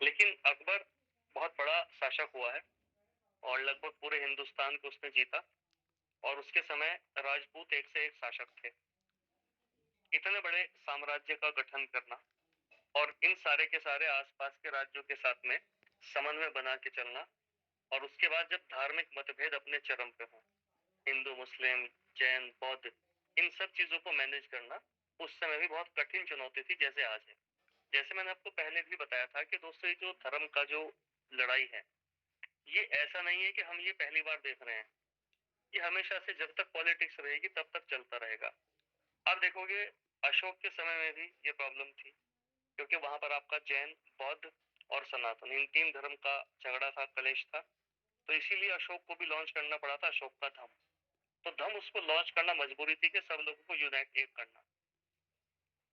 लेकिन अकबर बहुत बड़ा शासक हुआ है और लगभग पूरे हिंदुस्तान को उसने जीता और उसके समय राजपूत एक से एक शासक थे। इतने बड़े साम्राज्य का गठन करना और इन सारे के सारे आसपास के राज्यों के साथ में समन्वय बना के चलना और उसके बाद जब धार्मिक मतभेद अपने चरम पे हो, हिंदू मुस्लिम जैन बौद्ध, इन सब चीजों को मैनेज करना उस समय भी बहुत कठिन चुनौती थी जैसे आज है। जैसे मैंने आपको पहले भी बताया था कि दोस्तों ये जो धर्म का जो लड़ाई है, ये ऐसा नहीं है कि हम ये पहली बार देख रहे हैं। ये हमेशा से जब तक पॉलिटिक्स रहेगी तब तक चलता रहेगा। आप देखोगे अशोक के समय में भी ये प्रॉब्लम थी, क्योंकि वहां पर आपका जैन बौद्ध और सनातन इन तीन धर्म का झगड़ा था, कलेश था। तो इसीलिए अशोक को भी लॉन्च करना पड़ा था अशोक का धम्म। तो धम्म उसको लॉन्च करना मजबूरी थी कि सब लोगों को यूनाइट एक करना।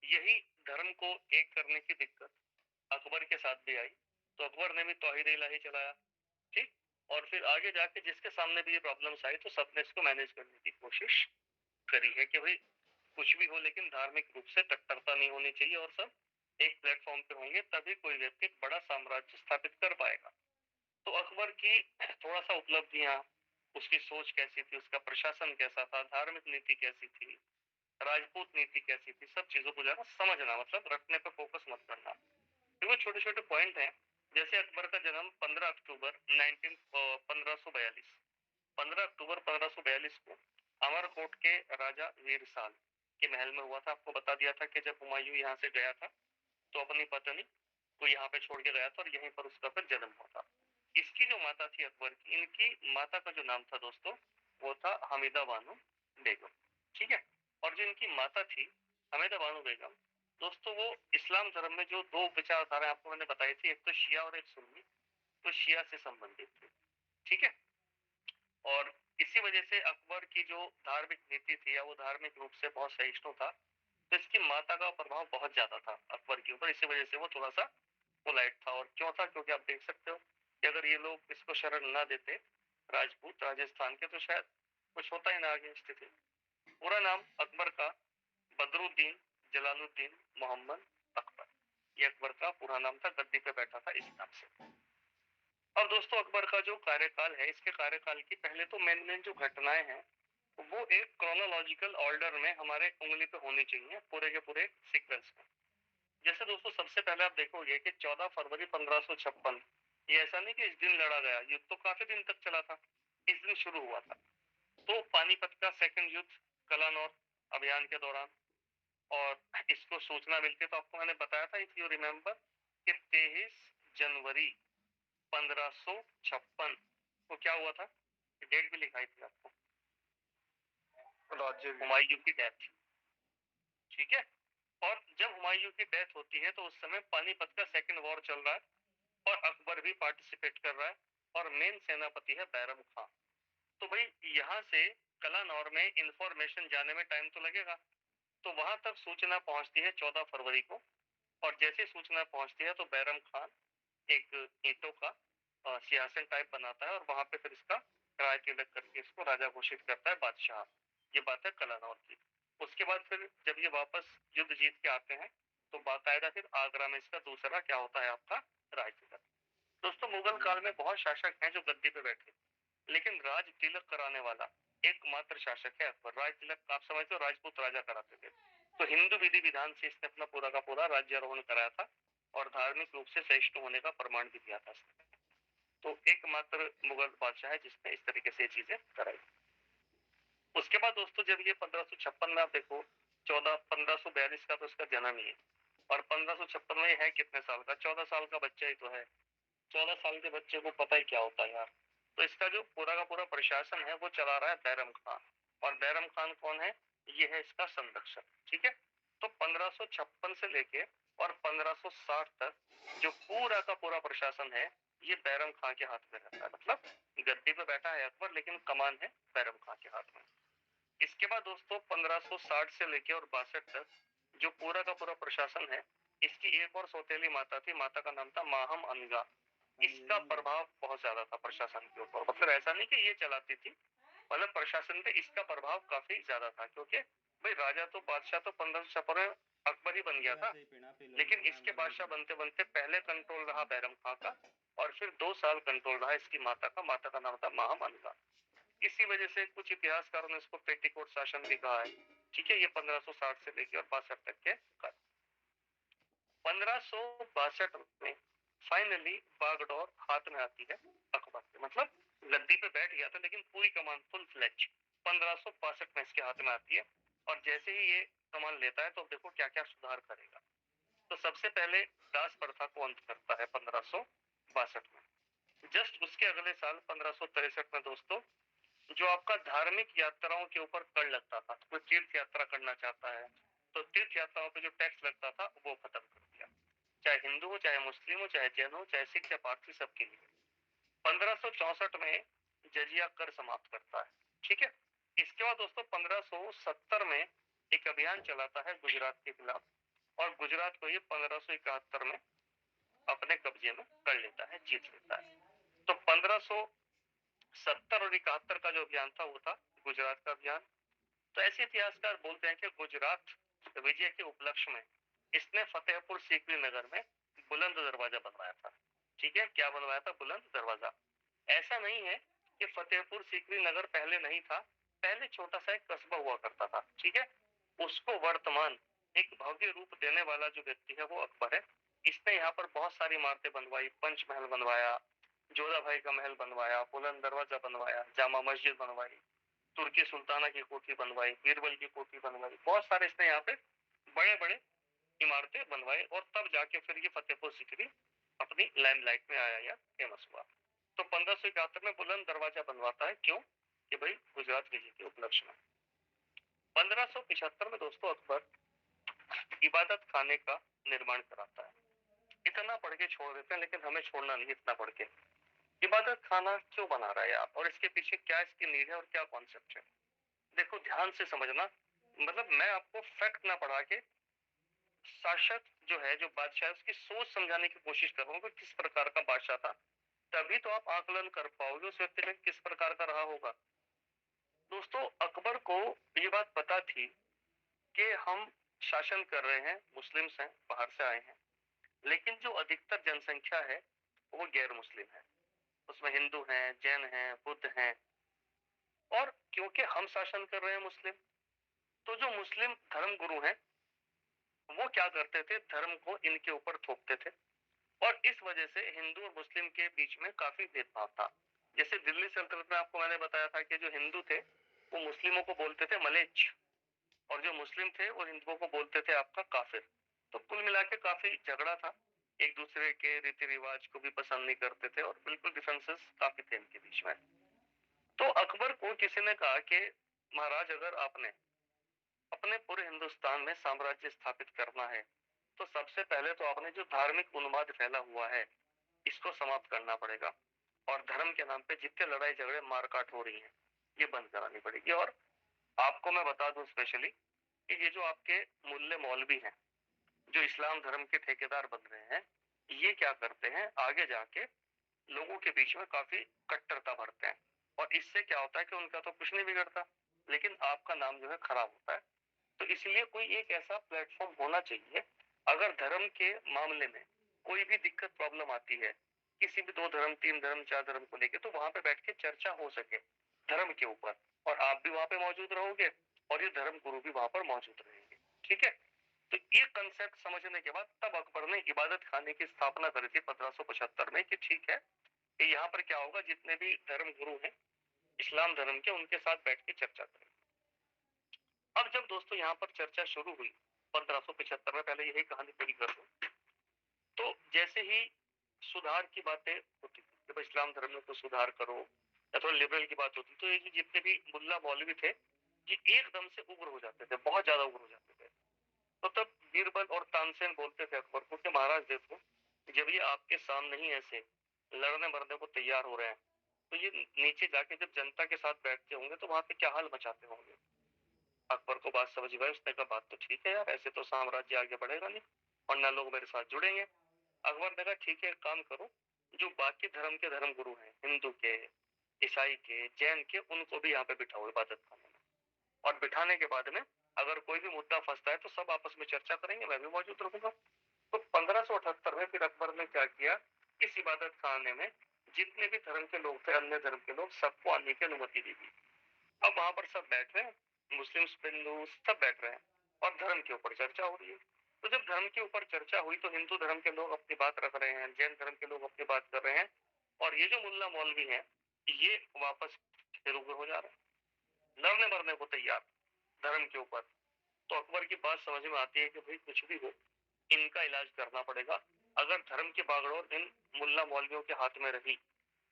यही धर्म को एक करने की दिक्कत अकबर के साथ भी आई। तो अकबर ने भी तौहीद इलाही चलाया, ठीक। और फिर आगे जाके जिसके सामने भी ये प्रॉब्लम्स आई तो सबने इसको मैनेज करने की कोशिश करी है कि भाई कुछ भी हो लेकिन धार्मिक रूप से कट्टरता नहीं होनी चाहिए और सब एक प्लेटफॉर्म पे होंगे, तभी कोई व्यक्ति एक बड़ा साम्राज्य स्थापित कर पाएगा। तो अकबर की थोड़ा सा उपलब्धियां, उसकी सोच कैसी थी, उसका प्रशासन कैसा था, धार्मिक नीति कैसी थी, राजपूत नीति कैसी थी, सब चीजों को जरा समझना, मतलब रटने पे फोकस मत करना, क्योंकि छोटे छोटे पॉइंट हैं। जैसे अकबर का जन्म 15 अक्टूबर 1542 15 अक्टूबर 1542 को अमरकोट के राजा वीरसाल के महल में हुआ था। आपको बता दिया था कि जब हुमायूं यहाँ से गया था तो अपनी पत्नी को यहाँ पे छोड़ के गया था और यहीं पर उसका फिर जन्म हुआ था। इसकी जो माता थी अकबर की, इनकी माता का जो नाम था दोस्तों वो था हमीदा बानो बेगम, ठीक है। और जो इनकी माता थी हमीदा बानो बेगम, दोस्तों वो इस्लाम धर्म में जो दो विचारधारा आपको मैंने बताई थी, एक तो शिया और एक सुन्नी, तो शिया से संबंधित थी, ठीक है। और इसी वजह से अकबर की जो धार्मिक नीति थी या वो धार्मिक रूप से बहुत सहिष्णु था, तो इसकी माता का प्रभाव बहुत ज्यादा था अकबर के ऊपर। इसी वजह से वो थोड़ा सा पोलाइट था। और क्यों था? क्योंकि आप देख सकते हो कि अगर ये लोग इसको शरण ना देते राजपूत राजस्थान के, तो शायद कुछ होता ही ना आगे स्थिति। पूरा नाम अकबर का बदरुद्दीन जलालुद्दीन मोहम्मद अकबर, ये अकबर का पूरा नाम था, गद्दी पे बैठा था इस नाम से। अब दोस्तों अकबर का जो कार्यकाल है, इसके कार्यकाल की पहले तो मेन मेन जो घटनाएं हैं वो एक क्रोनोलॉजिकल ऑर्डर में हमारे उंगली पे होनी चाहिए, पूरे के पूरे सीक्वेंस में। जैसे दोस्तों सबसे पहले आप देखोगे कि 14 फरवरी 1556, ये ऐसा नहीं कि इस दिन लड़ा गया, युद्ध तो काफी दिन तक चला था, इस दिन शुरू हुआ था। तो पानीपत का सेकंड युद्ध कलानौर अभियान के दौरान, और इसको सूचना मिलती तो आपको मैंने बताया था इफ यू रिमेम्बर कि 23 जनवरी 1556 को क्या हुआ था, डेट भी लिखाई थी आपको, राज्य हुमायूं की डेथ, ठीक है। और जब हुमायूं की डेथ होती है तो उस समय पानीपत का सेकंड वॉर चल रहा है और अकबर भी पार्टिसिपेट कर रहा है और मेन सेनापति है बैरम खान। तो भाई यहाँ से कलानौर में इंफॉर्मेशन जाने में टाइम तो लगेगा, तो वहां तक सूचना पहुंचती है 14 फरवरी को। और जैसे सूचना पहुंचती है तो बैरम खान एक ईंटों का सिंहासन टाइप बनाता है और वहां पे फिर इसका राय तिलक करके इसको राजा घोषित करता है बादशाह। ये बात है कलानौर की। उसके बाद फिर जब ये वापस युद्ध जीत के आते हैं तो बाकायदा फिर आगरा में इसका दूसरा क्या होता है, आपका राय तिलक। दोस्तों मुगल काल में बहुत शासक हैं जो गद्दी पे बैठे, लेकिन राज तिलक कराने वाला एकमात्र शासक है अकबर। राज तिलक आप समझते हो, राजपूत राजा कराते थे। तो हिंदू विधि विधान से इसने अपना पूरा का पूरा राज्यारोहण कराया था और धार्मिक रूप से सहिष्णु होने का प्रमाण भी दिया था। तो एकमात्र मुगल बादशाह है जिसने इस तरीके से चीजें कराई। उसके बाद दोस्तों जब ये 1556 में आप देखो, 1542 का तो इसका जन्म ही है और 1556 में है कितने साल का, 14 साल का बच्चा ही तो है। 14 साल के बच्चे को पता ही क्या होता है यार। तो इसका जो पूरा का पूरा प्रशासन है वो चला रहा है बैरम खान। और बैरम खान कौन है? ये है इसका संरक्षक, ठीक है। तो 1556 से लेके और 1560 तक जो पूरा का पूरा प्रशासन है ये बैरम खान के हाथ में रहता है। मतलब गद्दी पे बैठा है अकबर लेकिन कमान है बैरम खान के हाथ में। इसके बाद दोस्तों 1560 से लेके और 62 तक जो पूरा का पूरा प्रशासन है, इसकी एक और सौतेली माता थी, माता का नाम था माहम अनगा। इसका प्रभाव बहुत ज्यादा था प्रशासन के ऊपर। मतलब ऐसा नहीं कि ये चलाती थी, मतलब प्रशासन पे इसका प्रभाव काफी ज्यादा था, क्योंकि भाई राजा तो बादशाह तो 1556 में अकबर ही बन गया था, लेकिन इसके बादशाह बनते बनते पहले कंट्रोल रहा बैरम खां का, और फिर 2 साल कंट्रोल रहा इसकी माता का। माता का नाम था महामन का। इसी वजह से कुछ इतिहासकारों ने इसको पेटीकोट शासन भी कहा है। ठीक है, ये 1560 से लेकर 62 तक के 1562 में फाइनली बागडोर हाथ में आती है अकबर के, मतलब गद्दी पे बैठ गया था लेकिन पूरी कमान फुल फ्लेज 1562 में इसके हाथ में आती है। और जैसे ही ये कमान लेता है तो देखो क्या क्या सुधार करेगा। तो सबसे पहले दास प्रथा को अंत करता है 1562 में। जस्ट उसके अगले साल 1563 में दोस्तों, जो आपका धार्मिक यात्राओं के ऊपर कर लगता था, कोई तीर्थ यात्रा करना चाहता है तो तीर्थ यात्राओं पे जो टैक्स लगता था वो खत्म कर दिया, चाहे हिंदू हो, चाहे मुस्लिम हो, चाहे जैन हो, चाहे सिख या पारसी, सबके लिए। 1564 में जजिया कर समाप्त करता है। ठीक है, इसके बाद दोस्तों 1570 में एक अभियान चलाता है गुजरात के खिलाफ, और गुजरात को ये 1571 में अपने कब्जे में कर लेता है, जीत लेता है। तो 1570 और 71 का जो अभियान था वो था गुजरात का अभियान। तो ऐसे इतिहासकार बोलते हैं कि गुजरात विजय के उपलक्ष्य में इसने फतेहपुर सीकरी नगर में बुलंद दरवाजा बनवाया था। ठीक है, क्या बनवाया था? बुलंद दरवाजा। ऐसा नहीं है कि फतेहपुर सीकरी नगर पहले नहीं था, पहले छोटा सा एक कस्बा हुआ करता था। ठीक है, उसको वर्तमान एक भव्य रूप देने वाला जो व्यक्ति है वो अकबर है। इसने यहाँ पर बहुत सारी इमारतें बनवाई, पंचमहल बनवाया, जोधा भाई का महल बनवाया, बुलंद दरवाजा बनवाया, जामा मस्जिद बनवाई, तुर्की सुल्ताना की कोठी बनवाई, बीरबल की कोठी बनवाई, बहुत सारे इसने यहाँ पे बड़े बड़े इमारतें बनवाई, और तब जाके फिर ये फतेहपुर सीकरी अपनी लाइमलाइट में आया या फेमस हुआ। तो 1571 में बुलंद दरवाजा बनवाता है, क्यों? कि भाई गुजरात विजय के उपलक्ष्य में। 1575 में दोस्तों अकबर इबादत खाने का निर्माण कराता है। इतना पढ़ के छोड़ देते हैं, लेकिन हमें छोड़ना नहीं इतना पढ़ के। इबादत खाना क्यों बना रहा है आप, और इसके पीछे क्या इसकी नीड है और क्या कॉन्सेप्ट है? देखो ध्यान से समझना, मतलब मैं आपको फैक्ट ना पढ़ा के शासक जो है, जो बादशाह है, उसकी सोच समझाने की कोशिश कर रहा हूँ कि किस प्रकार का बादशाह था, तभी तो आप आकलन कर पाओगे उस व्यक्ति में किस प्रकार का रहा होगा। दोस्तों अकबर को ये बात पता थी कि हम शासन कर रहे हैं, मुस्लिम्स हैं, बाहर से आए हैं, लेकिन जो अधिकतर जनसंख्या है वो गैर मुस्लिम है, उसमें हिंदू हैं, जैन हैं, बुद्ध हैं। और क्योंकि हम शासन कर रहे हैं मुस्लिम, तो जो मुस्लिम धर्म गुरु हैं वो क्या करते थे, धर्म को इनके ऊपर थोपते थे, और इस वजह से हिंदू और मुस्लिम के बीच में काफी भेदभाव था। जैसे दिल्ली सल्तनत में आपको मैंने बताया था कि जो हिंदू थे वो मुस्लिमों को बोलते थे मलेच्छ, और जो मुस्लिम थे वो हिंदुओं को बोलते थे आपका काफिर। तो कुल मिला के काफी झगड़ा था, एक दूसरे के रीति रिवाज को भी पसंद नहीं करते थे, और बिल्कुल डिफरेंसेस काफी थे इनके बीच में। तो अकबर को किसी ने कहा कि महाराज अगर आपने अपने पूरे हिंदुस्तान में साम्राज्य स्थापित करना है तो सबसे पहले तो आपने जो धार्मिक उन्माद फैला हुआ है इसको समाप्त करना पड़ेगा, और धर्म के नाम पे जितने लड़ाई झगड़े मारकाट हो रही है ये बंद करानी पड़ेगी। और आपको मैं बता दूं स्पेशली कि ये जो आपके मुल्ले मौलवी हैं, जो इस्लाम धर्म के ठेकेदार बन रहे हैं, ये क्या करते हैं, आगे जाके लोगों के बीच में काफी कट्टरता भरते हैं, और इससे क्या होता है कि उनका तो कुछ नहीं बिगड़ता, लेकिन आपका नाम जो है खराब होता है। तो इसलिए कोई एक ऐसा प्लेटफॉर्म होना चाहिए, अगर धर्म के मामले में कोई भी दिक्कत प्रॉब्लम आती है, किसी भी 2 धर्म 3 धर्म 4 धर्म को लेके, तो वहां पे बैठ के चर्चा हो सके धर्म के ऊपर, और आप भी वहां पे मौजूद रहोगे और ये धर्म गुरु भी वहां पर मौजूद रहेंगे। ठीक है, तो ये कंसेप्ट समझने के बाद तब अकबर ने इबादत खाने की स्थापना करी थी 1575 में, कि ठीक है यहाँ पर क्या होगा, जितने भी धर्म गुरु हैं इस्लाम धर्म के, उनके साथ बैठ के चर्चा करें। अब जब दोस्तों यहाँ पर चर्चा शुरू हुई 1575 में, पहले यही कहानी पूरी कर दूं, तो जैसे ही सुधार की बातें होती थी कि भाई इस्लाम धर्म में तो सुधार करो, या थोड़ा लिबरल की बात होती, तो ये जितने भी मुल्ला मौलवी थे ये एकदम से उग्र हो जाते थे, बहुत ज्यादा उग्र हो जाते थे। तो तब बीरबल और तानसेन बोलते थे अकबर को कि महाराज देखो, जब ये आपके सामने ही ऐसे लड़ने मरने को तैयार हो रहे हैं, तो ये नीचे जाके जब जनता के साथ बैठते होंगे तो वहां पे क्या हाल मचाते होंगे। अकबर को बात समझ गई, उसने कहा बात तो ठीक है यार, ऐसे तो साम्राज्य आगे बढ़ेगा नहीं और ना लोग मेरे साथ जुड़ेंगे। अकबर ने कहा ठीक है, एक काम करो, जो बाकी धर्म के धर्म गुरु हैं, हिंदू के, ईसाई के, जैन के, उनको भी यहाँ पे बिठाओ इबादत खाने में, और बिठाने के बाद में अगर कोई भी मुद्दा फंसता है तो सब आपस में चर्चा करेंगे, मैं भी मौजूद रहूंगा। तो 1578 में फिर अकबर ने क्या किया, इस इबादत खाने में जितने भी धर्म के लोग थे, अन्य धर्म के लोग, सबको आने की अनुमति दी गई। अब वहां पर सब बैठ रहे हैं, मुस्लिम, हिंदू सब बैठ रहे हैं और धर्म के ऊपर चर्चा हो रही है। तो जब धर्म के ऊपर चर्चा हुई तो हिंदू धर्म के लोग अपनी बात रख रहे हैं, जैन धर्म के लोग अपनी बात कर रहे हैं, और ये जो मुल्ला मौलवी हैं ये वापस फिर हो जा रहे हैं, लड़ने मरने को तैयार धर्म के ऊपर। तो अकबर की बात समझ में आती है कि भाई कुछ भी हो, इनका इलाज करना पड़ेगा। अगर धर्म की बागडोर इन मुल्ला मौलवियों के हाथ में रही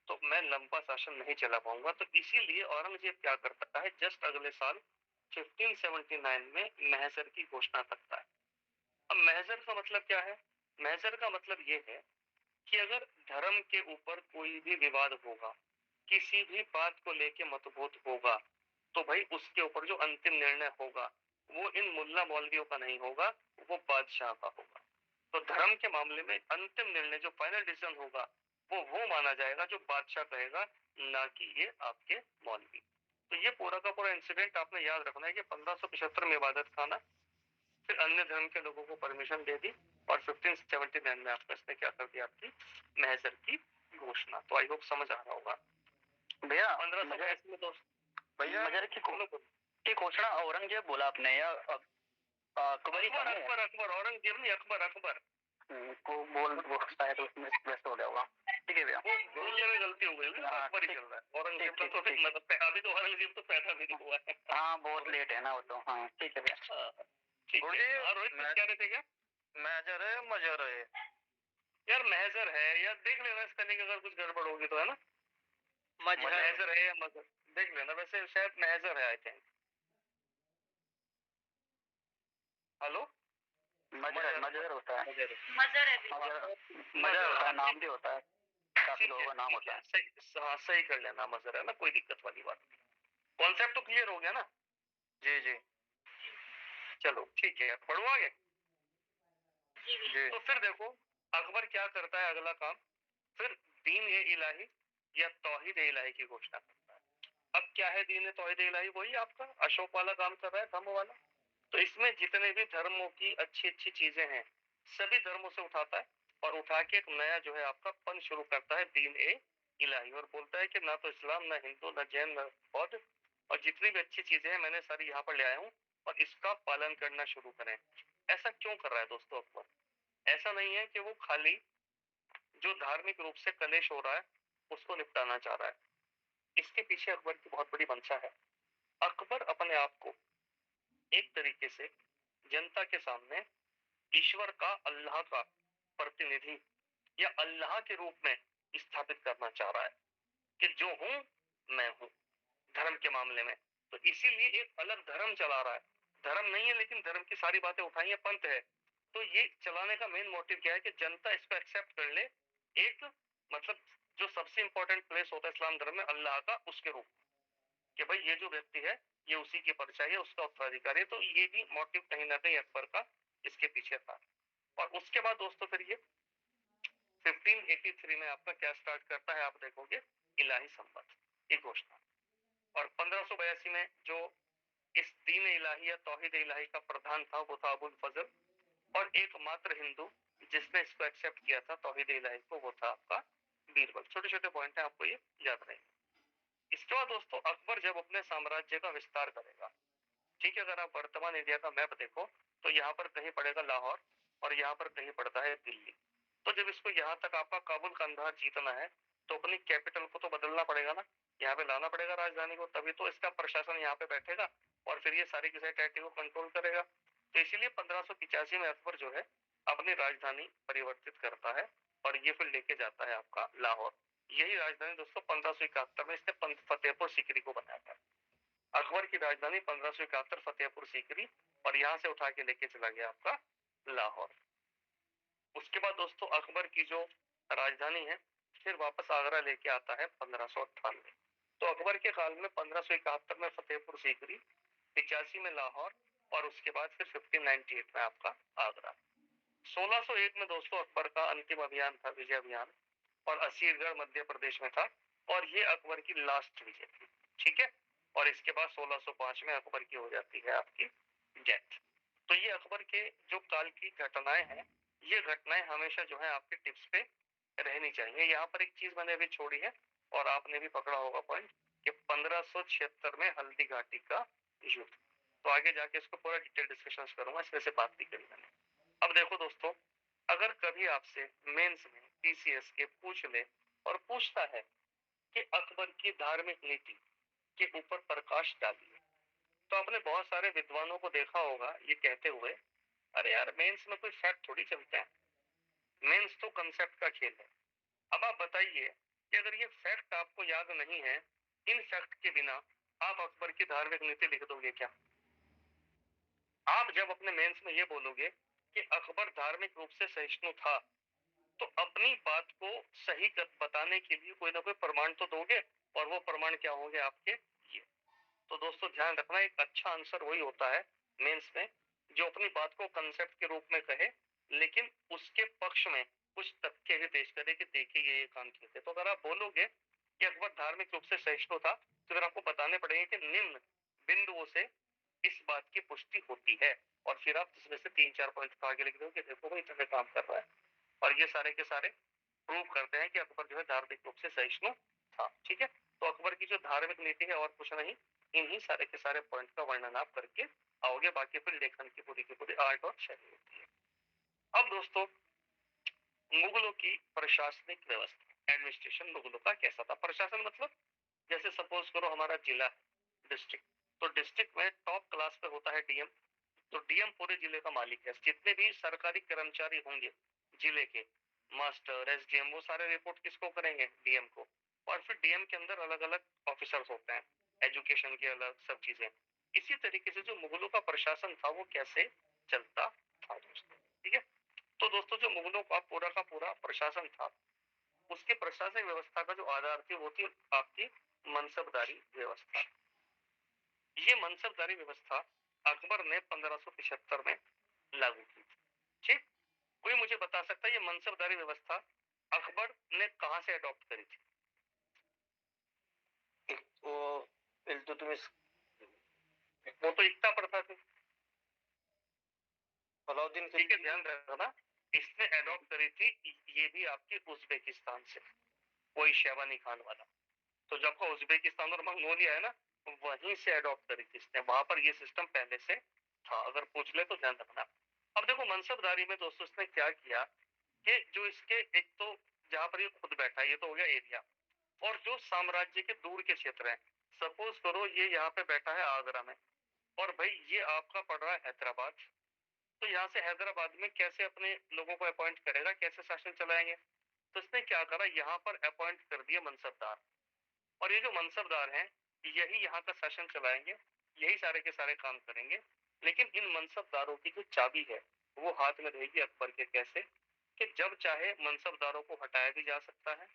तो मैं लंबा शासन नहीं चला पाऊंगा। तो इसीलिए औरंगजेब क्या करता है, जस्ट अगले साल 1579 में महजर की घोषणा करता है। अब महजर का मतलब क्या है? महजर का मतलब ये है कि अगर धर्म के ऊपर कोई भी विवाद होगा, किसी भी बात को लेके मतभेद होगा, तो भाई उसके ऊपर जो अंतिम निर्णय होगा वो इन मुल्ला मौलवियों का नहीं होगा, वो बादशाह का होगा। तो धर्म के मामले में अंतिम निर्णय जो फाइनल डिसीजन होगा वो माना जाएगा जो बादशाह कहेगा, ना कि ये आपके मौलवी। तो ये पूरा का पूरा इंसिडेंट आपने याद रखना है कि 1575 में इबादत खाना, फिर अन्य धर्म के लोगों को परमिशन दे दी, और 1579 में आपका इसने क्या कर दिया, आपकी महजर की घोषणा। तो आई होप समझ आ रहा होगा भैया। 1582 में दोस्त भैया महजर की घोषणा औरंगजेब बोला आपने या अकबर? अकबर अकबर औरंगजेब नहीं, अकबर अकबर को बोल शायद उसमें व्यस्त हो गया होगा। ठीक है भैया, वो बोलने में गलती हो गई, अकबर ही चल रहा है। औरंगजेब का तो मतलब अभी तो औरंगजेब तो पैदा भी नहीं हुआ है। हाँ बहुत लेट है ना वो तो। हाँ ठीक है भैया। ठीक है। रोहित कुछ कह रहे थे क्या? महजर है मजर है यार, महजर है या देख लेना इसका, नहीं अगर कुछ गड़बड़ होगी तो, है ना? महजर है या मजर देख लेना, वैसे शायद महजर है आई थिंक। हेलो, मजर होता है, मजर है, मजर होता है, नाम भी होता है, काफी लोगों का नाम होता है। सही कर लेना, मजर है ना, कोई दिक्कत वाली बात नहीं। कॉन्सेप्ट तो क्लियर हो गया ना? जी जी, चलो ठीक है, पढ़ो आगे। तो फिर देखो अकबर क्या करता है, अगला काम, फिर दीन ए इलाही या तौहीद ए इलाही की घोषणा करता है। अब क्या है दीन ए तौहीद ए इलाही? वही आपका अशोक वाला काम कर रहा है, धम्म वाला। तो इसमें जितने भी धर्मों की अच्छी अच्छी चीजें हैं सभी धर्मों से उठाता है, और उठा के एक नया जो है आपका पंथ शुरू करता है, दीन ए इलाही, और बोलता है कि ना तो इस्लाम, ना हिंदू, ना जैन, ना बौद्ध, और जितनी भी अच्छी चीजें हैं मैंने सारी यहाँ पर ले आया हूँ, और इसका पालन करना शुरू करें। ऐसा क्यों कर रहा है दोस्तों अकबर? ऐसा नहीं है कि वो खाली जो धार्मिक रूप से कलेश हो रहा है उसको निपटाना चाह रहा है, इसके पीछे अकबर की बहुत बड़ी मंशा है। अकबर अपने आप को एक तरीके से जनता के सामने ईश्वर का, अल्लाह का प्रतिनिधि या अल्लाह के रूप में स्थापित करना चाह रहा है कि जो हूं मैं हूं धर्म के मामले में। तो इसीलिए एक अलग धर्म चला रहा है, धर्म नहीं है लेकिन धर्म की सारी बातें उठाई है, पंथ है। तो ये चलाने का मेन मोटिव क्या है कि जनता इसको एक्सेप्ट कर ले, एक मतलब जो सबसे इंपॉर्टेंट प्लेस होता है इस्लाम धर्म में अल्लाह का, उसके रूप कि भाई ये जो व्यक्ति है ये उसी की परछाई है, उसका उत्तराधिकारी है। तो ये भी मोटिव कहीं ना कहीं अकबर का इसके पीछे था। और उसके बाद दोस्तों फिर ये 1583 में आपका क्या स्टार्ट करता है, आप देखोगे, इलाही संबत की घोषणा। और 1582 में जो इस दीन इलाही या तौहीद इलाही का प्रधान था वो था अबुल फजल, और एकमात्र हिंदू जिसने इसको एक्सेप्ट किया था तौहीद इलाही को, वो था आपका बीरबल। छोटे छोटे पॉइंट है, आपको ये याद रहेंगे। इसके बाद दोस्तों अकबर जब अपने साम्राज्य का विस्तार करेगा, ठीक है, अगर आप वर्तमान इंडिया का मैप देखो तो यहाँ पर कहीं पड़ेगा लाहौर और यहाँ पर कहीं पड़ता है दिल्ली। तो जब इसको यहाँ तक आपका काबुल कंधार जीतना है तो अपनी कैपिटल को तो बदलना पड़ेगा ना, यहाँ पे लाना पड़ेगा राजधानी को, तभी तो इसका प्रशासन यहाँ पे बैठेगा और फिर ये सारी की सारी टेरिटरी को कंट्रोल करेगा। तो इसीलिए 1585 में अकबर जो है अपनी राजधानी परिवर्तित करता है और ये फिर लेके जाता है आपका लाहौर। यही राजधानी दोस्तों 1571 में इसने फतेहपुर सीकरी को बनाया था। अकबर की राजधानी 1571 फतेहपुर सीकरी, और यहाँ से उठा के लेके चला गया आपका लाहौर। उसके बाद दोस्तों अकबर की जो राजधानी है फिर वापस आगरा लेके आता है 1598। तो अकबर के काल में 1571 में फतेहपुर सीकरी, 85 में लाहौर, और उसके बाद फिर 1598 में आपका आगरा। 1601 में दोस्तों अकबर का अंतिम अभियान था, विजय अभियान, और असीरगढ़ मध्य प्रदेश में था, और ये अकबर की लास्ट विजय थी। ठीक है, और इसके बाद 1605 में अकबर की हो जाती है आपकी डेथ। तो ये अकबर के जो काल की घटनाएं हैं, ये घटनाएं हमेशा जो है आपके टिप्स पे रहनी चाहिए। यहाँ पर एक चीज मैंने अभी छोड़ी है और आपने भी पकड़ा होगा पॉइंट कि 1576 में हल्दी घाटी का युद्ध। तो आगे जाके इसको पूरा डिटेल डिस्कशन करूंगा, इसमें से बात नहीं करी मैंने। अब देखो दोस्तों, अगर कभी आपसे मेंस में पीसीएस के पूछ ले और पूछता है कि अकबर की धार्मिक नीति के ऊपर प्रकाश डालिए, तो आपने बहुत सारे विद्वानों को देखा होगा ये कहते हुए, अरे यार मेंस में कोई फैक्ट थोड़ी चलते हैं, मेंस तो कंसेप्ट का खेल है। अब आप बताइए कि अगर ये फैक्ट आपको याद नहीं है, इन फैक्ट के बिना आप अकबर की धार्मिक नीति लिख दोगे क्या? आप जब अपने मेंस में ये बोलोगे कि अकबर धार्मिक रूप से सहिष्णु था, तो अपनी बात को सही बताने के लिए कोई ना कोई प्रमाण तो दोगे, और वो प्रमाण क्या होंगे आपके ये। तो दोस्तों ध्यान रखना, एक अच्छा आंसर वही होता है मेंस में जो अपनी बात को कंसेप्ट के रूप में कहे, लेकिन उसके पक्ष में कुछ तथ्य भी पेश करे कि देखिए ये काम किए थे। तो अगर आप बोलोगे कि अकबर धार्मिक रूप से सहिष्णु था, तो फिर आपको बताने पड़ेंगे कि निम्न बिंदुओं से इस बात की पुष्टि होती है, और फिर आप इसमें से 3-4 पॉइंट आगे लिख दो कि देखो भाई इतना काम कर रहा है, और ये सारे के सारे प्रूव करते हैं कि अकबर जो है धार्मिक रूप से सहिष्णु था। ठीक है, तो अकबर की जो धार्मिक नीति है और कुछ नहीं, इन्हीं सारे के सारे पॉइंट का वर्णन आप करके आओगे, बाकी फिर लेखन की पूरी आर्ट और शैली होती है। अब दोस्तों, मुगलों की प्रशासनिक व्यवस्था, एडमिनिस्ट्रेशन मुगलों का कैसा था? प्रशासन मतलब जैसे सपोज करो हमारा जिला है, डिस्ट्रिक्ट, तो डिस्ट्रिक्ट में टॉप क्लास पे होता है डीएम। तो डीएम पूरे जिले का मालिक है। जितने भी सरकारी कर्मचारी होंगे जिले के, मास्टर, एसडीएम, वो सारे रिपोर्ट किसको करेंगे? डीएम को। और फिर डीएम के अंदर अलग अलग ऑफिसर्स होते हैं, एजुकेशन के अलग, सब चीजें। इसी तरीके से जो मुगलों का प्रशासन था वो कैसे चलता था दोस्तों, ठीक है। तो दोस्तों जो मुगलों का पूरा प्रशासन था, उसके प्रशासनिक व्यवस्था का जो आधार थी वो थी आपकी मनसबदारी व्यवस्था। ये मनसबदारी व्यवस्था अकबर ने 1575 में लागू की थी। ठीक, कोई मुझे बता सकता है ये मनसबदारी व्यवस्था अकबर ने कहां से अडॉप्ट करी थी? वो इल्तुतमिश, वो तो इक्ता प्रथा थी, अलाउद्दीन, ठीक है, ध्यान रखना। इसने अडॉप्ट करी थी ये भी आपके उज्बेकिस्तान से, वही शेबानी खान वाला। तो जब का उज्बेकिस्तान और मंगोलिया है ना, वहीं से अडॉप्ट करी थी इसने, वहां पर ये सिस्टम पहले से था, अगर पूछ ले तो ध्यान रखना। अब देखो मनसबदारी में दोस्तों इसने क्या किया कि जो इसके एक तो जहां पर ये खुद बैठा है ये तो हो गया एरिया, और जो साम्राज्य के दूर के क्षेत्र हैं, सपोज करो ये यहाँ पे बैठा है आगरा में, और भाई ये आपका पड़ रहा है हैदराबाद, तो यहाँ से हैदराबाद में कैसे अपने लोगों को अपॉइंट करेगा, कैसे शासन चलाएंगे? तो इसने क्या करा, यहाँ पर अपॉइंट कर दिया मनसबदार, और ये जो मनसबदार हैं यही यहाँ का शासन चलाएंगे, यही सारे के सारे काम करेंगे। लेकिन इन मनसबदारों की जो चाबी है वो हाथ में रहेगी अकबर के, कैसे कि जब चाहे मनसबदारों को हटाया भी जा सकता है,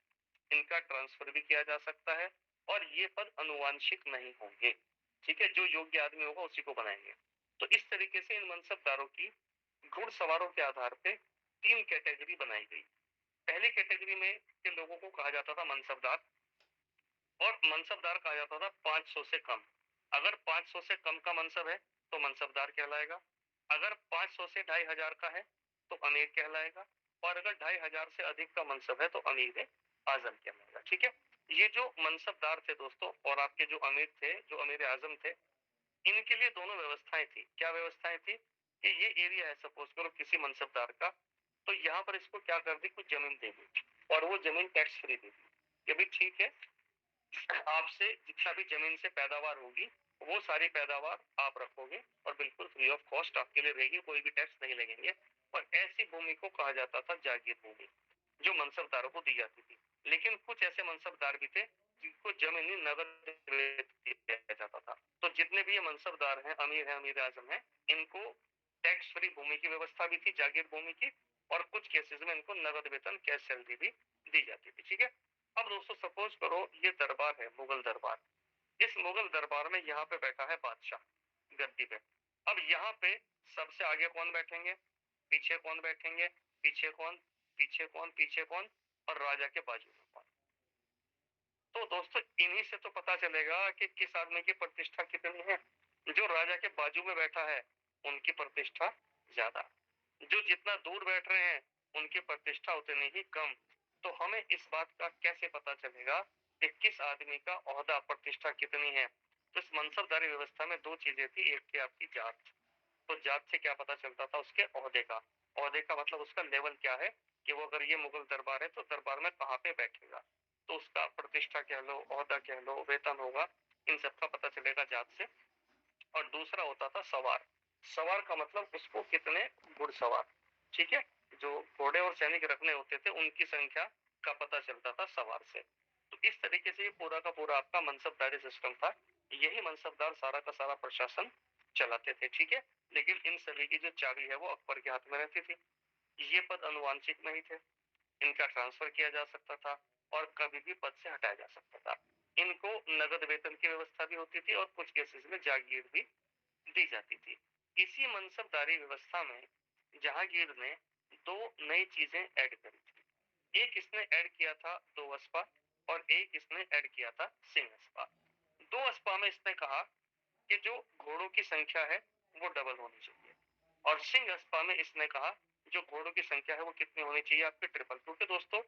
इनका ट्रांसफर भी किया जा सकता है, और ये पद अनुवांशिक नहीं होंगे। ठीक है, जो योग्य आदमी होगा उसी को बनाएंगे। तो इस तरीके से इन मनसबदारों की घुड़सवारों के आधार पे 3 कैटेगरी बनाई गई। पहली कैटेगरी में के लोगों को कहा जाता था मनसबदार, और मनसबदार कहा जाता था 500 से कम। अगर 500 से कम का मनसब है तो मनसबदार कहलाएगा, अगर 500 से 2500 का है तो अमीर कहलाएगा, और अगर 2500 से अधिक का मनसब है तो अमीर आजम कहलाएगा। ठीक है, ये जो मनसबदार थे दोस्तों और आपके जो अमीर थे, जो अमीर आजम थे, इनके लिए दोनों व्यवस्थाएं थी। क्या व्यवस्थाएं थी कि ये एरिया है सपोज करो किसी मनसबदार का, तो यहाँ पर इसको क्या कर दी, कुछ जमीन दे दी, और वो जमीन टैक्स फ्री दे दी कि भाई ठीक है, आपसे जितना भी जमीन से पैदावार होगी वो सारी पैदावार आप रखोगे और बिल्कुल फ्री ऑफ कॉस्ट आपके लिए रहेगी, कोई भी टैक्स नहीं लगेंगे। और ऐसी भूमि को कहा जाता था जागीर भूमि, जो मनसबदारों को दी जाती थी। लेकिन कुछ ऐसे मनसबदार भी थे जिनको जमीनी नगद दिया जाता था। तो जितने भी ये मनसबदार हैं, अमीर आजम हैं, इनको टैक्स फ्री भूमि की व्यवस्था भी थी, जागीर भूमि की, और कुछ केसेस में इनको नगद वेतन, कैश सैलरी भी दी जाती थी। ठीक है, अब दोस्तों सपोज करो ये दरबार है, मुगल दरबार। इस मुगल दरबार में यहाँ पे बैठा है बादशाह गद्दी पे। अब यहाँ पे सबसे आगे कौन बैठेंगे, पीछे कौन बैठेंगे, पीछे कौन, पीछे कौन, पीछे कौन, और राजा के बाजू में कौन? तो दोस्तों इन्हीं से तो पता चलेगा कि किस आदमी की प्रतिष्ठा कितनी है। जो राजा के बाजू में बैठा है उनकी प्रतिष्ठा ज्यादा, जो जितना दूर बैठ रहे हैं उनकी प्रतिष्ठा उतनी ही कम। तो हमें इस बात का कैसे पता चलेगा कि किस आदमी का ओहदा प्रतिष्ठा कितनी है? तो इस मनसबदारी व्यवस्था में दो चीजें थी, एक थी आपकी जात। तो जात से क्या पता चलता था? उसके ओहदे का। ओहदे का मतलब उसका लेवल क्या है, कि वो अगर ये मुगल दरबार है तो दरबार में कहाँ पे बैठेगा, तो उसका प्रतिष्ठा कह लो, ओहदा कह लो, वेतन होगा, इन सब का पता चलेगा जात से। और दूसरा होता था सवार। सवार का मतलब उसको कितने घुड़सवार, ठीक है, जो घोड़े और सैनिक रखने होते थे उनकी संख्या का पता चलता था सवार से। तो इस तरीके से ये पूरा का पूरा आपका मनसबदारी सिस्टम था। यही मनसबदार सारा का सारा प्रशासन चलाते थे, ठीक है। लेकिन इन सभी की जो चाबी है वो अकबर के हाथ में रहती थी। ये पद अनुवांशिक नहीं थे, इनका ट्रांसफर किया जा सकता था और कभी भी पद से हटाया जा सकता था। इनको नगद वेतन की व्यवस्था भी होती थी और कुछ केसेस में जागीर भी दी जाती थी। इसी मनसबदारी व्यवस्था में जहांगीर ने दो नई चीजें ऐड करी थी। एक इसने ऐड किया था दो अस्पा और एक इसने ऐड किया था सिंह अस्पा। दो अस्पा में इसने कहा कि जो घोड़ों की संख्या है वो डबल होनी चाहिए, और सिंह अस्पा में इसने कहा जो घोड़ों की संख्या है वो कितनी होनी चाहिए आपके ट्रिपल। क्योंकि दोस्तों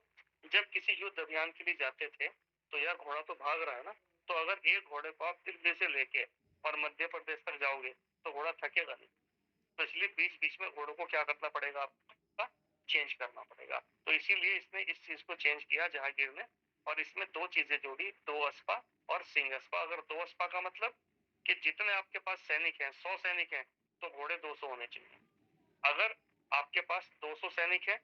जब किसी युद्ध अभियान के लिए जाते थे तो यार घोड़ा तो भाग रहा है ना, तो अगर एक घोड़े को आप दिल्ली से लेके और मध्य प्रदेश तक जाओगे तो घोड़ा थकेगा नहीं। तो इसलिए बीच बीच में घोड़ों को क्या करना पड़ेगा, आपका चेंज करना पड़ेगा। तो इसीलिए इसने इस चीज को चेंज किया जहांगीर ने, और इसमें दो चीजें जोड़ी, दो अस्पा और सिंह अस्पा। अगर दो अस्पा का मतलब कि जितने आपके पास सैनिक हैं, 100 सैनिक हैं, तो घोड़े 200 होने चाहिए। अगर आपके पास 200 सैनिक है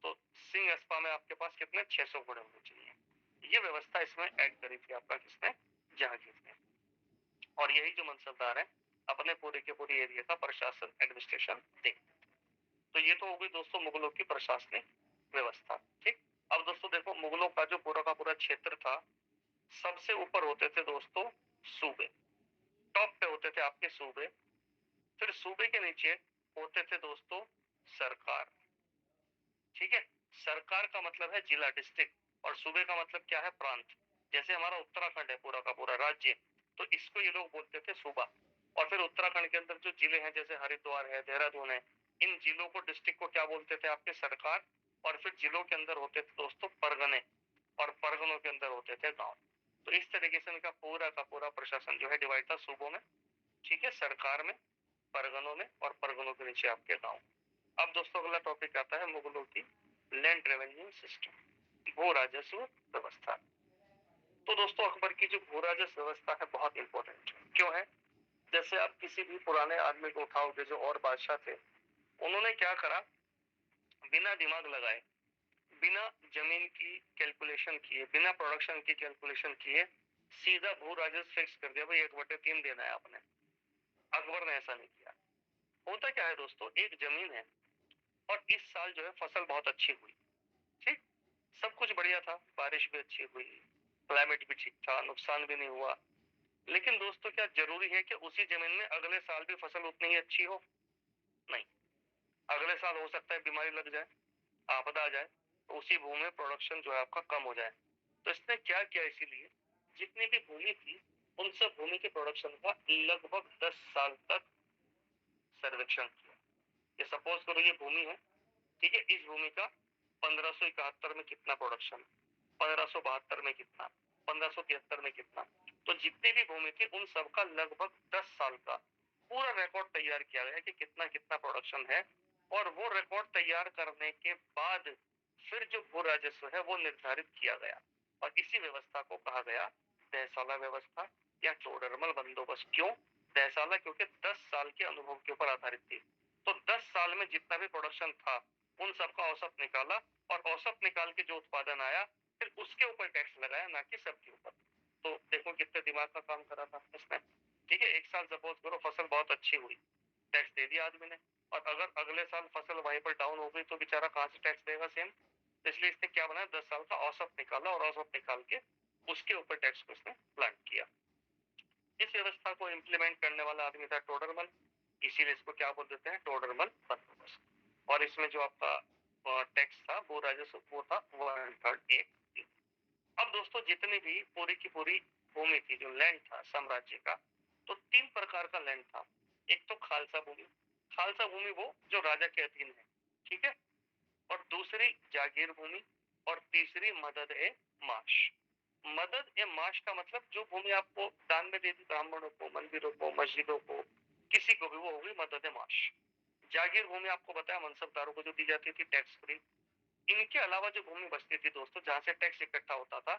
तो सिंह अस्पा में आपके पास कितने, 600 घोड़े होने चाहिए। ये व्यवस्था इसमें ऐड करी थी आपका किसने, जहांगीर ने। और यही जो मनसबदार है अपने पूरे के पूरे एरिया का प्रशासन एडमिनिस्ट्रेशन देखते। तो ये तो हो गई दोस्तों मुगलों की प्रशासनिक व्यवस्था, ठीक। अब दोस्तों देखो मुगलों का जो पूरा का पूरा क्षेत्र था, सबसे ऊपर होते थे दोस्तों सूबे, टॉप पे होते थे आपके सूबे। फिर सूबे के नीचे होते थे दोस्तों सरकार, ठीक है। सरकार का मतलब है जिला, डिस्ट्रिक्ट, और सूबे का मतलब क्या है, प्रांत। जैसे हमारा उत्तराखंड है पूरा का पूरा राज्य, तो इसको ये लोग बोलते थे सूबा। और फिर उत्तराखंड के अंदर जो जिले हैं जैसे हरिद्वार है, देहरादून है, इन जिलों को, डिस्ट्रिक्ट को क्या बोलते थे आपके, सरकार। और फिर जिलों के अंदर होते थे दोस्तों परगने, और परगनों के अंदर होते थे गांव। तो इस तरीके से इनका पूरा का पूरा प्रशासन जो है डिवाइड था सूबों में, ठीक है, सरकार में, परगनों में, और परगनों के नीचे आपके गांव। अब दोस्तों अगला टॉपिक आता है मुगलों की लैंड रेवेन्यू सिस्टम, भू राजस्व व्यवस्था। तो दोस्तों अकबर की जो भू राजस्व व्यवस्था है बहुत इंपॉर्टेंट है। क्यों है? जैसे आप किसी भी पुराने आदमी को उठाओगे जो और बादशाह थे, उन्होंने क्या करा, बिना दिमाग लगाए, बिना जमीन की कैलकुलेशन किए, बिना प्रोडक्शन की कैलकुलेशन किए, सीधा भू राजस्व फिक्स कर दिया, भाई 1/3 देना है आपने। अकबर ने ऐसा नहीं किया। होता क्या है दोस्तों, एक जमीन है और इस साल जो है फसल बहुत अच्छी हुई, ठीक, सब कुछ बढ़िया था, बारिश भी अच्छी हुई, क्लाइमेट भी ठीक था, नुकसान भी नहीं हुआ। लेकिन दोस्तों क्या जरूरी है कि उसी जमीन में अगले साल भी फसल उतनी ही अच्छी हो? नहीं। अगले साल हो सकता है बीमारी लग जाए, आपदा आ जाए, तो उसी भूमि में प्रोडक्शन जो है आपका कम हो जाए। तो इसने क्या किया, इसीलिए जितनी भी भूमि थी उन सब भूमि के प्रोडक्शन का लगभग 10 साल तक सर्वेक्षण किया। ये सपोज करो ये भूमि है, ठीक है, इस भूमि का 1571 में कितना प्रोडक्शन, 1572 में कितना, 1573 में कितना। तो जितनी भी भूमि थी उन सबका लगभग 10 साल का पूरा रिकॉर्ड तैयार किया गया कि कितना कितना प्रोडक्शन है। और वो रिकॉर्ड तैयार करने के बाद फिर जो भू राजस्व है वो निर्धारित किया गया, और इसी व्यवस्था को कहा गया दहसाला व्यवस्था या टोडरमल बंदोबस्त। क्यों दहसाला? क्योंकि 10 साल के अनुभव के ऊपर आधारित थी। तो 10 साल में जितना भी प्रोडक्शन था उन सबका औसत निकाला, और औसत निकाल के जो उत्पादन आया फिर उसके ऊपर टैक्स लगाया, ना कि सबके ऊपर। तो देखो कितने दिमाग का काम करा था इसने, ठीक है। एक साल सपोज करो फसल बहुत अच्छी हुई, टैक्स दे दिया आदमी ने, और अगर अगले साल फसल वहीं पर डाउन हो गई तो बेचारा कहाँ से टैक्स देगा सेम। तो इसलिए इसने क्या बनाया, 10 साल का औसत निकाला, और औसत निकाल के उसके ऊपर टैक्स को इसने प्लान किया। इस व्यवस्था को इम्प्लीमेंट करने वाला आदमी था टोडरमल, इसीलिए इसको क्या बोल देते हैं, टोडरमल बंदोबस्त। और इसमें जो आपका टैक्स था वो राजस्व वो था 1/3 एक। अब दोस्तों जितनी भी पूरी की पूरी भूमि थी, जो लैंड था साम्राज्य का, तो 3 प्रकार का लैंड था। एक तो खालसा भूमि, खालसा भूमि वो जो राजा के अधीन है, ठीक है। और दूसरी जागीर भूमि, और तीसरी मदद ए माश। मदद ए माश का मतलब जो भूमि आपको दान में दे दी ब्राह्मणों को, मंदिरों को, मस्जिदों को, किसी को भी, वो होगी मदद ए माश। जागीर भूमि आपको बताया मनसबदारों को जो दी जाती थी टैक्स फ्री। इनके अलावा जो भूमि बचती थी दोस्तों, जहां से टैक्स इकट्ठा होता था,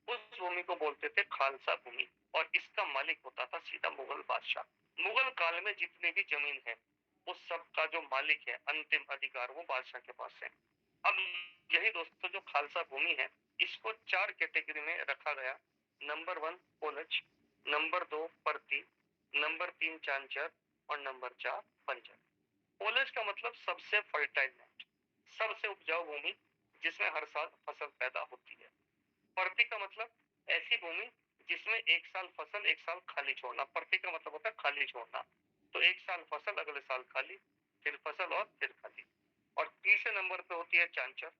उस भूमि को बोलते थे खालसा भूमि, और इसका मालिक होता था सीधा मुगल बादशाह। मुगल काल में जितनी भी जमीन है उस सब का जो मालिक है, अंतिम अधिकार, वो बादशाह के पास है। अब यही दोस्तों जो खालसा भूमि है, इसको 4 कैटेगरी में रखा गया। नंबर 1 पोलज, नंबर 2 परती, नंबर 3 चांचर, और नंबर 4 बंजर। पोलज का मतलब सबसे फर्टाइल लैंड, सबसे उपजाऊ भूमि जिसमें हर साल फसल पैदा होती है। परती का मतलब ऐसी भूमि जिसमें एक साल फसल एक साल खाली छोड़ना। परती का मतलब होता है खाली छोड़ना। तो एक साल फसल, अगले साल खाली, फिर फसल और फिर खाली। और तीसरे नंबर पे होती है चांचर।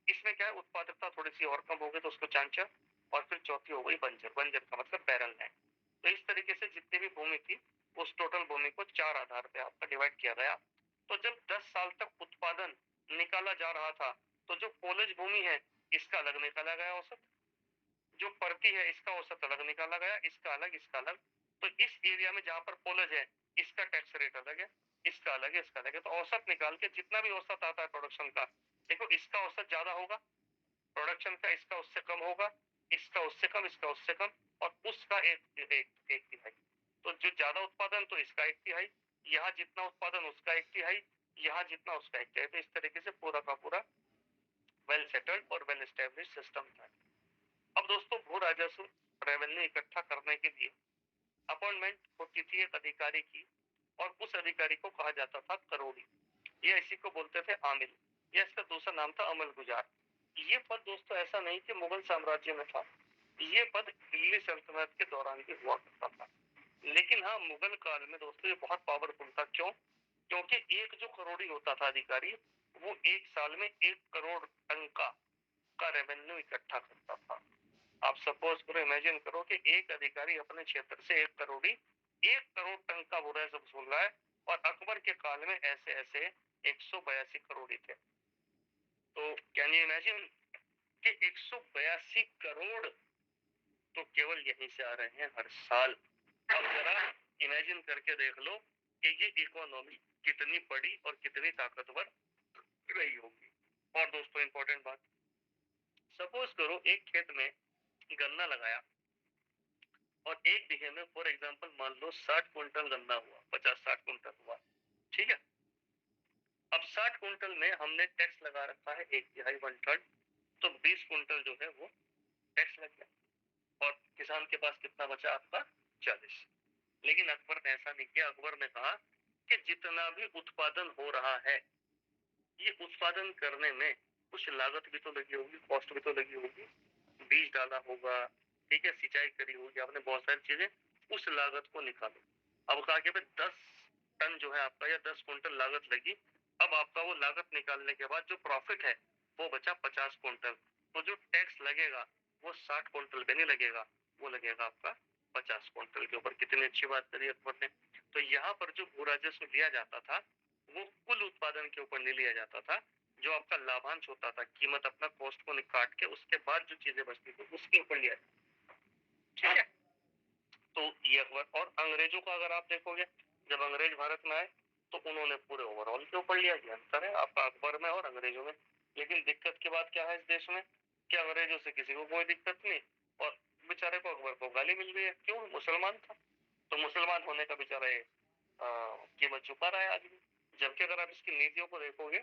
इसमें क्या है, उत्पादकता थोड़ी सी और कम हो गई तो उसको चांचर। और फिर चौथी हो गई बंजर। बंजर का मतलब बैरन लैंड। तो इस तरीके से जितनी भी भूमि थी, उस टोटल भूमि को 4 आधार पे आपका डिवाइड किया गया। तो जब 10 साल तक उत्पादन निकाला जा रहा था, तो जो पोलज भूमि है इसका अलग निकाला गया औसत, जो परती है इसका औसत अलग निकाला गया, इसका अलग, इसका अलग। तो इस एरिया में जहां पर पोलज है, इसका टैक्स रेट अलग है, इसका अलग है, इसका अलग है। तो औसत निकाल के जितना भी औसत आता है प्रोडक्शन का, देखो इसका औसत ज्यादा होगा प्रोडक्शन का, इसका उससे कम होगा, इसका उससे कम, इसका उससे कम, और उसका एक तिहाई। तो जो ज्यादा उत्पादन तो इसका एक तिहाई, यहाँ जितना उत्पादन उसका एक तिहाई, यहाँ जितना उसका एक तिहाई। तो इस तरीके से पूरा का पूरा वेल सेटल्ड और वेल एस्टेब्लिश सिस्टम था। अब दोस्तों भू राजस्व रेवेन्यू इकट्ठा करने के लिए अपॉइंटमेंट होती थी एक अधिकारी की, और उस अधिकारी को कहा जाता था करोड़ी, या इसी को बोलते थे आमिल, या इसका दूसरा नाम था अमल गुजार। ये पद दोस्तों ऐसा नहीं कि मुगल साम्राज्य में था, ये पद दिल्ली सल्तनत के दौरान भी हुआ करता था। लेकिन हाँ, मुगल काल में दोस्तों ये बहुत पावरफुल था। क्यों? क्योंकि एक जो करोड़ी होता था अधिकारी, वो एक साल में 1 करोड़ टन का रेवेन्यू इकट्ठा करता था। आप सपोज करो, इमेजिन करो कि एक अधिकारी अपने क्षेत्र से 1 करोड़ टन का बुरा सब सुन रहा है, और अकबर के काल में ऐसे ऐसे 182 करोड़ थे। तो कैन यू इमेजिन कि 182 करोड़ तो केवल यहीं से आ रहे हैं हर साल। अब जरा इमेजिन करके देख लो कि ये इकोनॉमी कितनी बड़ी और कितनी ताकतवर रही होगी। और दोस्तों इंपॉर्टेंट बात, सपोज करो एक खेत में गन्ना लगाया, और एक बीघे में फॉर एग्जांपल मान लो 60 कुंटल गन्ना हुआ, 50-60 कुंटल हुआ, ठीक है। अब 60 कुंटल में हमने टैक्स लगा रखा है 1/3, 1/3, तो 20 कुंटल जो है वो टैक्स लग गया, और किसान के पास कितना बचा आपका? 40। लेकिन अकबर ने ऐसा नहीं किया। अकबर ने कहा कि जितना भी उत्पादन हो रहा है, ये उत्पादन करने में कुछ लागत भी तो लगी होगी, कॉस्ट भी तो लगी होगी, बीज डाला होगा, ठीक है, सिंचाई करी होगी आपने, बहुत सारी चीजें, उस लागत को निकालो। अब कहा कि भाई 10 टन जो है आपका, या 10 कुंटल लागत लगी। अब आपका वो लागत निकालने के बाद जो प्रॉफिट है वो बचा 50 कुंटल। तो जो टैक्स लगेगा वो 60 कुंटल पे नहीं लगेगा, वो लगेगा आपका 50 कुंटल के ऊपर। कितनी अच्छी बात करी अकबर ने। तो यहाँ पर जो भू राजस्व लिया जाता था, वो कुल उत्पादन के ऊपर नहीं लिया जाता था। जो आपका लाभांश होता था, कीमत अपना कॉस्ट को काट के उसके बाद जो चीजें बचती थी उसके ऊपर लिया, ठीक है। तो ये अकबर। और अंग्रेजों का अगर आप देखोगे, जब अंग्रेज भारत में आए तो उन्होंने पूरे ओवरऑल के ऊपर लिया। ये अंतर है आपका अकबर में और अंग्रेजों में। लेकिन दिक्कत की बात क्या है इस देश में, कि अंग्रेजों से किसी को कोई दिक्कत नहीं, और बेचारे को अकबर को गाली मिल गई है। क्यों? मुसलमान था। तो मुसलमान होने का बेचारा कीमत चुका रहा है आदमी। जबकि अगर आप इसकी नीतियों को देखोगे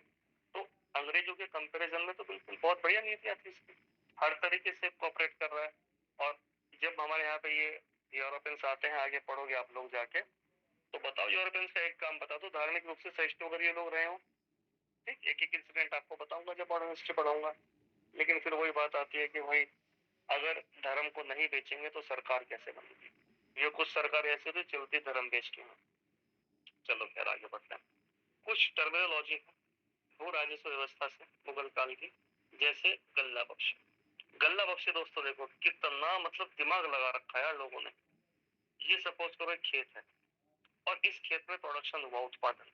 तो अंग्रेजों के कंपैरिजन में तो बिल्कुल बहुत बढ़िया नीतियां थी इसकी। हर तरीके से कोऑपरेट कर रहा है। और जब हमारे यहाँ पे ये यूरोपियंस आते हैं, आगे पढ़ोगे आप लोग जाके, तो बताओ यूरोपियंस का एक काम बता दो, धार्मिक रूप से सहिष्णु अगर ये लोग रहे हो, ठीक। एक एक इंसिडेंट आपको बताऊंगा जब मॉडर्न हिस्ट्री पढ़ाऊंगा। लेकिन फिर वही बात आती है कि भाई अगर धर्म को नहीं बेचेंगे तो सरकार कैसे बनेगी? ये कुछ सरकार ऐसे तो चलती धर्म बेच के। चलो खैर आगे बढ़ते हैं। कुछ टर्मिनोलॉजी भू राजस्व व्यवस्था से मुगल काल की, जैसे गल्ला बख्श। गल्ला बख्शे दोस्तों देखो कितना मतलब दिमाग लगा रखा है लोगों ने। ये सपोज करो एक खेत है, और इस खेत में प्रोडक्शन हुआ, उत्पादन,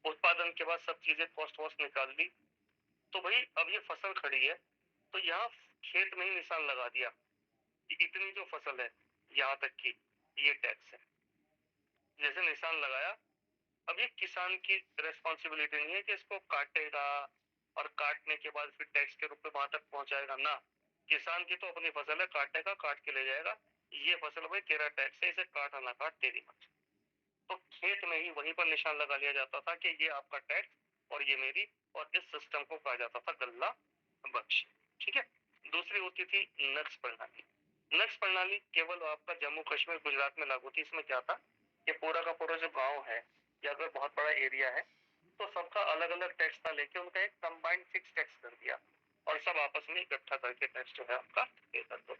उत्पादन के बाद सब चीजें कॉस्ट वॉस्ट निकाल ली, तो भाई अब ये फसल खड़ी है, तो यहाँ खेत में ही निशान लगा दिया कि इतनी जो फसल है यहाँ तक की ये टैक्स है। जैसे निशान लगाया, अब ये किसान की रेस्पॉन्सिबिलिटी नहीं है कि इसको काटेगा और काटने के बाद फिर टैक्स के रूप में वहां तक पहुंचाएगा ना। किसान की तो अपनी फसल है, काटेगा, काट के ले जाएगा, ये फसल भाई तेरा टैक्स है, इसे काट ना काट तेरी मर्जी। तो खेत में ही वहीं पर निशान लगा लिया जाता था कि ये आपका टैक्स और ये मेरी, और इस सिस्टम को कहा जाता था गल्ला बख्श। ठीक है। दूसरी होती थी नक्श प्रणाली। नक्श प्रणाली केवल आपका जम्मू कश्मीर गुजरात में लागू थी। इसमें क्या था कि पूरा का पूरा जो गांव है या अगर बहुत बड़ा एरिया है तो सबका अलग अलग टैक्स था, लेके उनका एक कंबाइंड फिक्स टैक्स कर दिया और सब आपस में इकट्ठा करके टैक्स जो है आपका पे कर दो।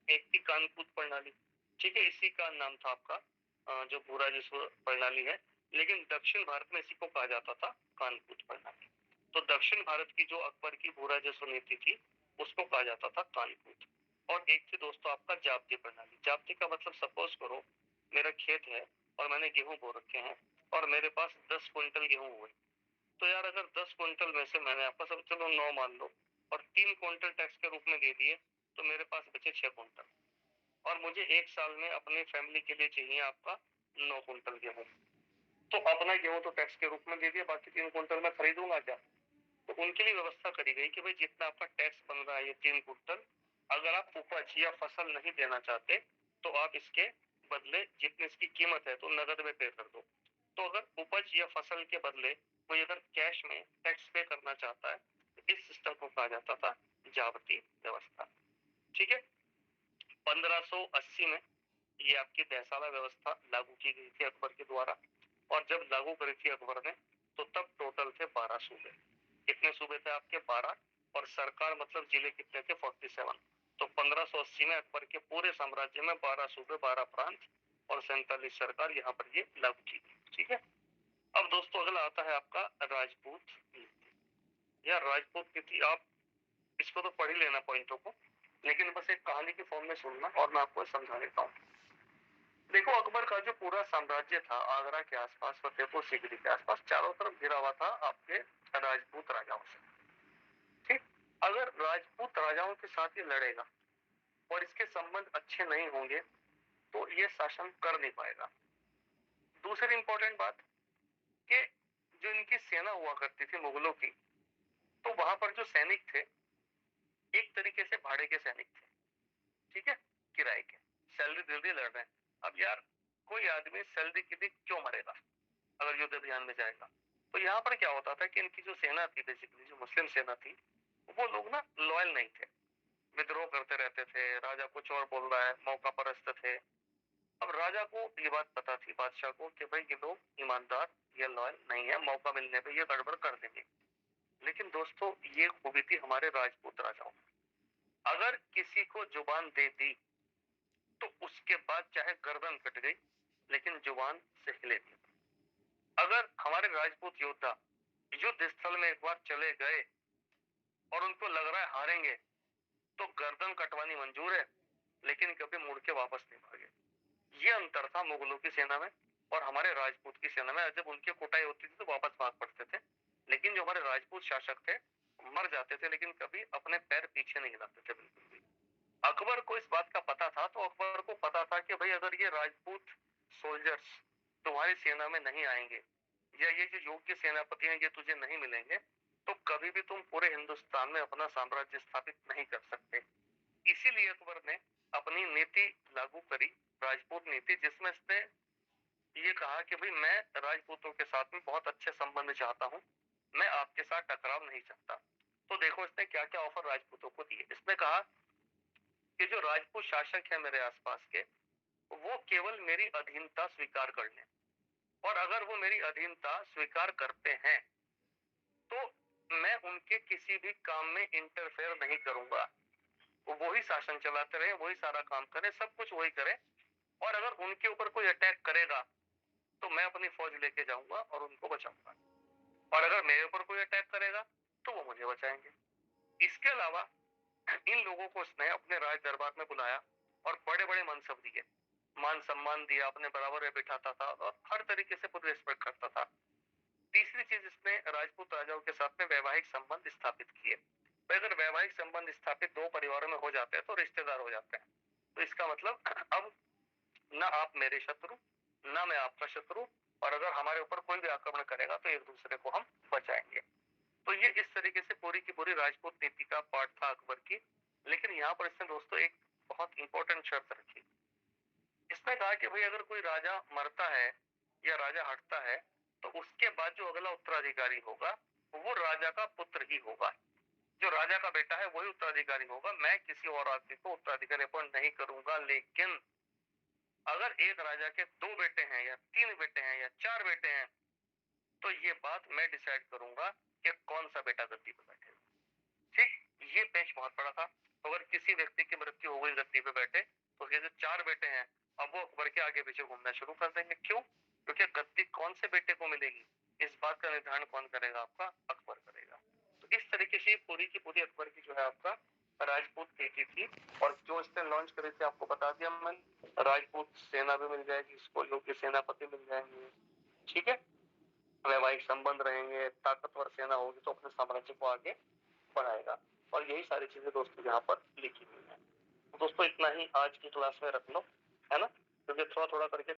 एक थी कानपूत प्रणाली। ठीक है, इसी का नाम था आपका जो भू राजस्व प्रणाली है, लेकिन दक्षिण भारत में इसी को कहा जाता था कानपूत प्रणाली। तो दक्षिण भारत की जो अकबर की भू राजस्व नीति थी उसको कहा जाता था कानपूत। और एक थी दोस्तों आपका जाब्ती प्रणाली। जाब्ती का मतलब सपोज करो मेरा खेत है और मैंने गेहूं बो रखे हैं और मेरे पास 10 क्विंटल गेहूं हुए, तो यार अगर 10 क्विंटल में से मैंने आपका सब चलो 9 मान लो और 3 क्विंटल टैक्स के रूप में दे दिए, तो मेरे पास बचे 6 क्विंटल, और मुझे एक साल में अपनी फैमिली के लिए चाहिए आपका 9 क्विंटल गेहूं। तो अपना गेहूं तो टैक्स के रूप में दे दिया, बाकी 3 क्विंटल मैं खरीदूंगा क्या? तो उनके लिए व्यवस्था करी गई कि भाई जितना आपका टैक्स बन रहा है ये 3 क्विंटल, अगर आप उपज या फसल नहीं देना चाहते तो आप इसके बदले जितनी इसकी कीमत है तो नगद में पे कर दो। तो अगर उपज या फसल के बदले कोई अगर कैश में टैक्स पे करना चाहता है तो इस सिस्टम को कहा जाता था जाब्ती व्यवस्था। ठीक है। 1580 में ये आपकी तहसाला व्यवस्था लागू की गई थी अकबर के द्वारा, और जब लागू करी थी अकबर ने तो तब टोटल थे 12 सूबे। कितने सूबे थे आपके? 12। और सरकार मतलब जिले कितने थे? 47। तो 1580 में अकबर के पूरे साम्राज्य में 12 सूबे, 12 प्रांत और 47 सरकार यहाँ पर ये लागू की गई। ठीक है। अब दोस्तों अगला आता है आपका राजपूत नीति या राजपूत नीति। आप इसको तो पढ़ ही लेना पॉइंटों को, लेकिन बस एक कहानी की फॉर्म में सुनना और मैं आपको समझा देता हूँ। देखो अकबर का जो पूरा साम्राज्य था आगरा के आसपास, फतेहपुर सीकरी के आसपास चारों तरफ घिरा हुआ था आपके राजपूत राजाओं से। ठीक। अगर राजपूत राजाओं के साथ ये लड़ेगा और इसके संबंध अच्छे नहीं होंगे तो ये शासन कर नहीं पाएगा। दूसरी इंपॉर्टेंट बात कि जो इनकी सेना हुआ करती थी मुगलों की, तो वहां पर जो सैनिक थे एक तरीके से भाड़े के सैनिक थे। ठीक है, किराए के, सैलरी दे दी, लड़ रहे हैं। अब यार कोई आदमी सैलरी के लिए क्यों मरेगा अगर युद्ध अभियान में जाएगा? तो यहाँ पर क्या होता था कि इनकी जो सेना थी, बेसिकली जो मुस्लिम सेना थी, वो लोग ना लॉयल नहीं थे, विद्रोह करते रहते थे, राजा कुछ और बोल रहा है, मौका परस्त थे। अब राजा को ये बात पता थी, बादशाह को, कि भाई ये लोग ईमानदार, ये लॉयल नहीं है, मौका मिलने पे ये गड़बड़ कर देंगे। लेकिन दोस्तों ये खूबी थी हमारे राजपूत राजाओं, अगर किसी को जुबान दे दी तो उसके बाद चाहे गर्दन कट गई लेकिन जुबान से हिले नहीं। अगर हमारे राजपूत योद्धा युद्ध स्थल में एक बार चले गए और उनको लग रहा है हारेंगे, तो गर्दन कटवानी मंजूर है लेकिन कभी मुड़ के वापस नहीं भागे। ये अंतर था मुगलों की सेना में और हमारे राजपूत की सेना में। जब उनकी कुटाई होती थी तो वापस भाग पड़ते थे, लेकिन जो हमारे राजपूत शासक थे मर जाते थे लेकिन कभी अपने पैर पीछे नहीं हिलाते थे बिल्कुल भी। अकबर को इस बात का पता था, तो अकबर को पता था कि भाई अगर ये राजपूत सोल्जर्स तुम्हारी सेना में नहीं आएंगे या ये जो योग्य सेनापति हैं ये तुझे नहीं मिलेंगे, तो कभी भी तुम पूरे हिंदुस्तान में अपना साम्राज्य स्थापित नहीं कर सकते। इसीलिए अकबर ने अपनी नीति लागू करी, राजपूत नीति, जिसमें इसने ये कहा कि भाई मैं राजपूतों के साथ में बहुत अच्छे संबंध चाहता हूँ, मैं आपके साथ टकराव नहीं चाहता। तो देखो इसने क्या क्या ऑफर राजपूतों को दिए। इसने कहा कि जो राजपूत शासक है मेरे आसपास के, वो केवल मेरी अधीनता स्वीकार कर लें, और अगर वो मेरी अधीनता स्वीकार करते हैं तो मैं उनके किसी भी काम में इंटरफेयर नहीं करूंगा। वो ही शासन चलाते रहे, वही सारा काम करें, सब कुछ वही करें, और अगर उनके ऊपर कोई अटैक करेगा तो मैं अपनी फौज लेके जाऊंगा और उनको बचाऊंगा, और अगर मेरे ऊपर कोई अटैक करेगा तो वो मुझे बचाएंगे। इसके अलावा इन लोगों को उसने अपने राज दरबार में बुलाया और बड़े बड़े मनसब दिए, मान सम्मान दिया, अपने बराबर में बिठाता था और हर तरीके से खुद रिस्पेक्ट करता था। तीसरी चीज इसने राजपूत राजाओं के साथ में वैवाहिक संबंध स्थापित किए। तो अगर वैवाहिक संबंध स्थापित दो परिवारों में हो जाते हैं तो रिश्तेदार हो जाते हैं। तो इसका मतलब अब ना आप मेरे शत्रु, ना मैं आपका शत्रु, और अगर हमारे ऊपर कोई भी आक्रमण करेगा तो एक दूसरे को हम बचाएंगे। तो ये इस तरीके से पूरी की पूरी राजपूत नीति का पार्ट था अकबर की। लेकिन यहाँ पर इसने दोस्तों एक बहुत इंपॉर्टेंट शर्त रखी। इसने कहा कि भाई अगर कोई राजा मरता है या राजा हटता है तो उसके बाद जो अगला उत्तराधिकारी होगा वो राजा का पुत्र ही होगा। जो राजा का बेटा है वही उत्तराधिकारी होगा। मैं किसी और आदमी को उत्तराधिकारी अपॉइंट नहीं करूंगा। लेकिन अगर एक राजा के दो बेटे हैं या तीन बेटे हैं या चार बेटे हैं तो ये बात मैं डिसाइड करूंगा कि कौन सा बेटा गद्दी पे बैठेगा। ठीक, ये पेच बहुत बड़ा था। अगर किसी व्यक्ति की मृत्यु हो गई गद्दी पे बैठे तो उसके जो चार बेटे हैं अब वो अकबर के आगे पीछे घूमना शुरू कर देंगे। क्यों? क्योंकि गद्दी कौन से बेटे को मिलेगी इस बात का निर्धारण कौन करेगा? आपका अकबर करेगा। तो इस तरीके से पूरी की पूरी अकबर की जो है आपका राजपूत नीति थी। और जो इसने लॉन्च करी थी आपको बता दिया मैंने, राजपूत सेना भी मिल जाएगी इसको, योग्य सेनापति मिल जाएंगे, ठीक है, वैवाहिक संबंध रहेंगे, ताकतवर सेना होगी तो अपने साम्राज्य को आगे बढ़ाएगा। और यही सारी चीजें दोस्तों यहाँ पर लिखी हुई है। दोस्तों इतना ही आज की क्लास में रख लो, है ना, क्योंकि थोड़ा थोड़ा करके